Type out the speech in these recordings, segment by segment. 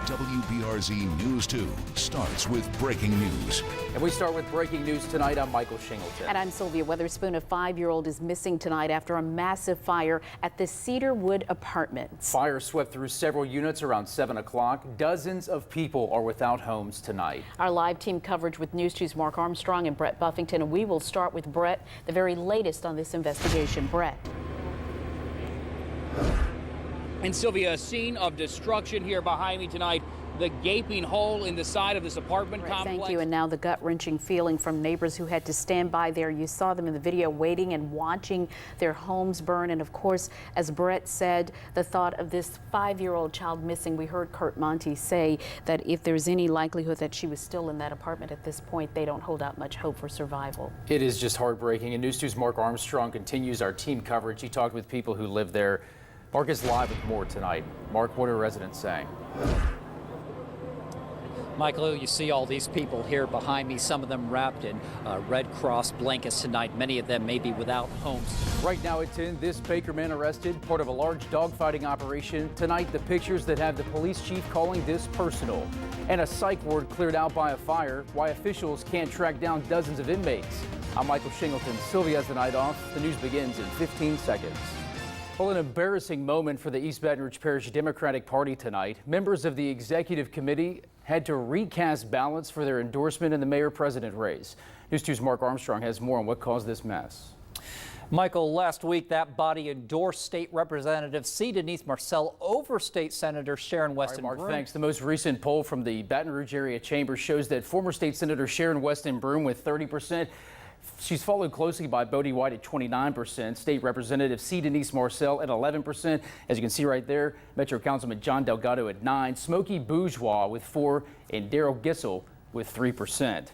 WBRZ News 2 starts with breaking news. And we start with breaking news tonight. I'm Michael Shingleton. And I'm Sylvia Weatherspoon. A 5-year-old is missing tonight after a massive fire at the Cedarwood Apartments. Fire swept through several units around 7 o'clock. Dozens of people are without homes tonight. Our live team coverage with News 2's Mark Armstrong and Brett Buffington. And we will start with Brett, the very latest on this investigation. Brett. And Sylvia, a scene of destruction here behind me tonight. The gaping hole in the side of this apartment complex. Thank you. And now the gut-wrenching feeling from neighbors who had to stand by there. You saw them in the video waiting and watching their homes burn. And of course, as Brett said, the thought of this 5-year-old child missing. We heard Kurt Monty say that if there's any likelihood that she was still in that apartment at this point, they don't hold out much hope for survival. It is just heartbreaking. And News 2's Mark Armstrong continues our team coverage. He talked with people who live there. Mark is live with more tonight. Mark, what are residents saying? Michael, you see all these people here behind me, some of them wrapped in Red Cross blankets tonight. Many of them may be without homes. Right now at 10, this Baker man arrested, part of a large dogfighting operation. Tonight, the pictures that have the police chief calling this personal. And a psych ward cleared out by a fire. Why officials can't track down dozens of inmates. I'm Michael Shingleton. Sylvia has the night off. The news begins in 15 seconds. Well, an embarrassing moment for the East Baton Rouge Parish Democratic Party tonight. Members of the executive committee had to recast ballots for their endorsement in the mayor-president race. News 2's Mark Armstrong has more on what caused this mess. Michael, last week that body endorsed State Representative C. Denise Marcel over State Senator Sharon Weston Mark, Broome. thanks. The most recent poll from the Baton Rouge area chamber shows that former State Senator Sharon Weston Broome with 30%. She's followed closely by Bodie White at 29%, State Representative C. Denise Marcel at 11%. As you can see right there, Metro Councilman John Delgado at 9%, Smokey Bourgeois with 4%, and Daryl Gissel with 3%.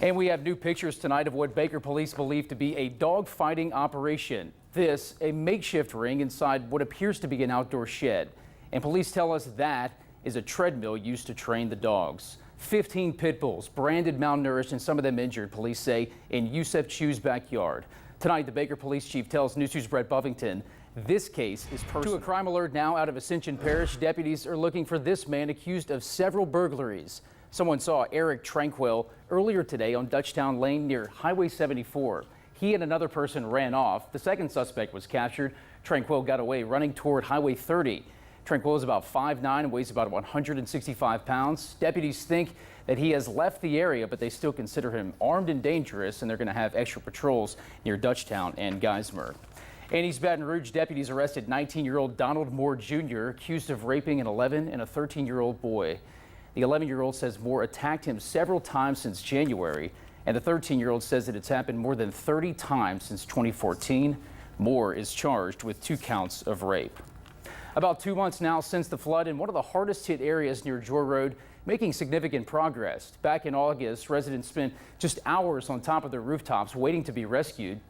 And we have new pictures tonight of what Baker police believe to be a dog-fighting operation. This, a makeshift ring inside what appears to be an outdoor shed. And police tell us that is a treadmill used to train the dogs. 15 pit bulls, branded malnourished, and some of them injured, police say, in Yusef Chu's backyard. Tonight, the Baker police chief tells News 2's Brett Buffington this case is personal. To a crime alert now out of Ascension Parish, deputies are looking for this man accused of several burglaries. Someone saw Eric Tranquil earlier today on Dutchtown Lane near Highway 74. He and another person ran off. The second suspect was captured. Tranquil got away running toward Highway 30. Tranquil is about 5'9" and weighs about 165 pounds. Deputies think that he has left the area, but they still consider him armed and dangerous, and they're going to have extra patrols near Dutchtown and Geismar. In East Baton Rouge, deputies arrested 19-year-old Donald Moore Jr., accused of raping an 11- and a 13-year-old boy. The 11-year-old says Moore attacked him several times since January, and the 13-year-old says that it's happened more than 30 times since 2014. Moore is charged with 2 counts of rape. About 2 months now since the flood in one of the hardest hit areas near Joy Road, making significant progress. Back in August, residents spent just hours on top of their rooftops waiting to be rescued.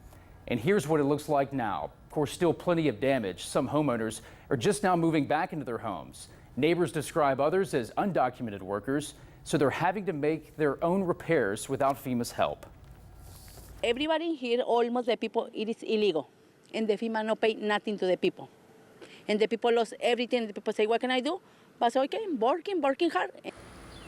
And here's what it looks like now. Of course, still plenty of damage. Some homeowners are just now moving back into their homes. Neighbors describe others as undocumented workers, so they're having to make their own repairs without FEMA's help. Everybody here, almost the people, it is illegal, and the FEMA no pay nothing to the people. And the people lost everything. The people say, what can I do? But I say, okay, working hard.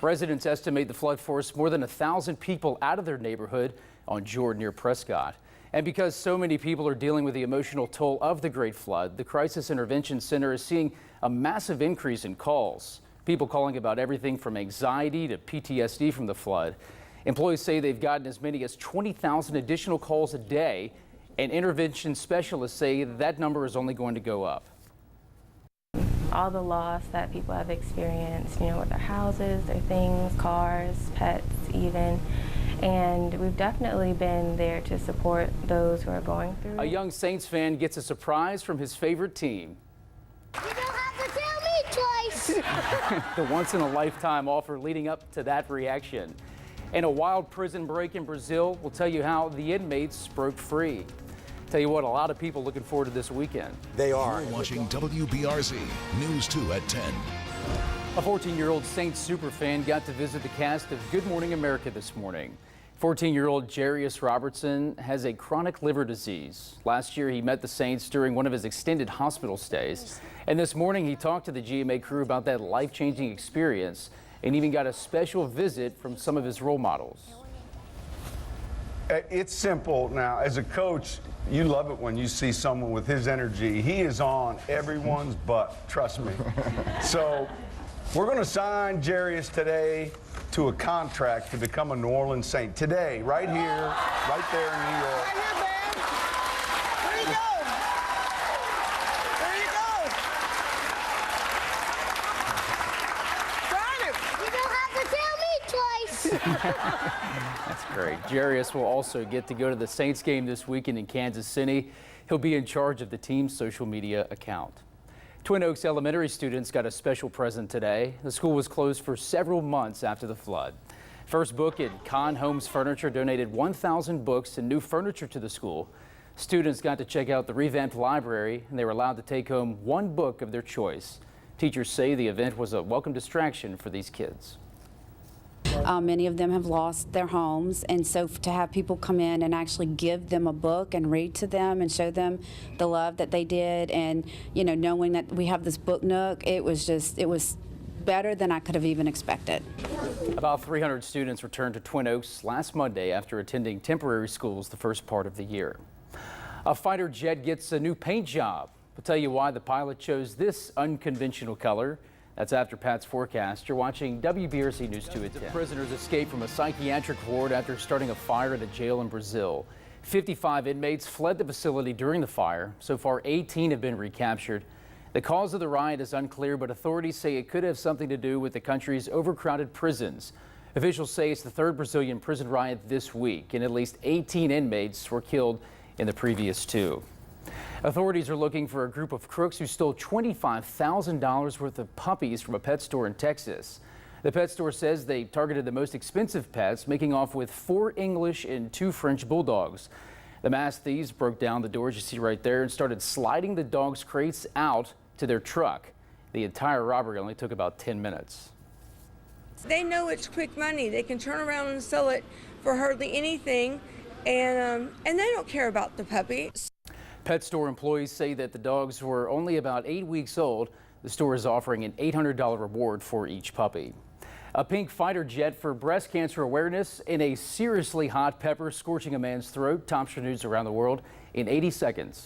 Residents estimate the flood forced more than 1,000 people out of their neighborhood on Jordan near Prescott. And because so many people are dealing with the emotional toll of the Great Flood, the Crisis Intervention Center is seeing a massive increase in calls. People calling about everything from anxiety to PTSD from the flood. Employees say they've gotten as many as 20,000 additional calls a day, and intervention specialists say that number is only going to go up. All the loss that people have experienced, with their houses, their things, cars, pets even. And we've definitely been there to support those who are going through. A young Saints fan gets a surprise from his favorite team. You don't have to tell me twice. The once-in-a-lifetime offer leading up to that reaction. And a wild prison break in Brazil will tell you how the inmates broke free. Tell you what, a lot of people looking forward to this weekend. They are. You're watching WBRZ News 2 at 10. A 14-year-old Saints superfan got to visit the cast of Good Morning America this morning. 14-year-old Jarius Robertson has a chronic liver disease. Last year, he met the Saints during one of his extended hospital stays. And this morning, he talked to the GMA crew about that life-changing experience and even got a special visit from some of his role models. It's simple now. As a coach, you love it when you see someone with his energy. He is on everyone's butt, trust me. So we're going to sign Jarius today to a contract to become a New Orleans Saint. Today, right here, right there in New York. Right here, man. There you go. There you go. Sign it. You don't have to tell me twice. That's great. Jarius will also get to go to the Saints game this weekend in Kansas City. He'll be in charge of the team's social media account. Twin Oaks Elementary students got a special present today. The school was closed for several months after the flood. First Book and Con Homes Furniture donated 1,000 books and new furniture to the school. Students got to check out the revamped library, and they were allowed to take home one book of their choice. Teachers say the event was a welcome distraction for these kids. Many of them have lost their homes, and so to have people come in and actually give them a book and read to them and show them the love that they did, and knowing that we have this book nook, it was better than I could have even expected. About 300 students returned to Twin Oaks last Monday after attending temporary schools the first part of the year. A fighter jet gets a new paint job. We'll tell you why the pilot chose this unconventional color. That's after Pat's forecast. You're watching WBRZ News 2 at 10. Prisoners escaped from a psychiatric ward after starting a fire at a jail in Brazil. 55 inmates fled the facility during the fire. So far, 18 have been recaptured. The cause of the riot is unclear, but authorities say it could have something to do with the country's overcrowded prisons. Officials say it's the third Brazilian prison riot this week, and at least 18 inmates were killed in the previous two. Authorities are looking for a group of crooks who stole $25,000 worth of puppies from a pet store in Texas. The pet store says they targeted the most expensive pets, making off with 4 English and 2 French bulldogs. The masked thieves broke down the doors you see right there and started sliding the dogs' crates out to their truck. The entire robbery only took about 10 minutes. They know it's quick money. They can turn around and sell it for hardly anything, and they don't care about the puppy. Pet store employees say that the dogs were only about 8 weeks old. The store is offering an $800 reward for each puppy. A pink fighter jet for breast cancer awareness and a seriously hot pepper scorching a man's throat. Top news around the world in 80 seconds.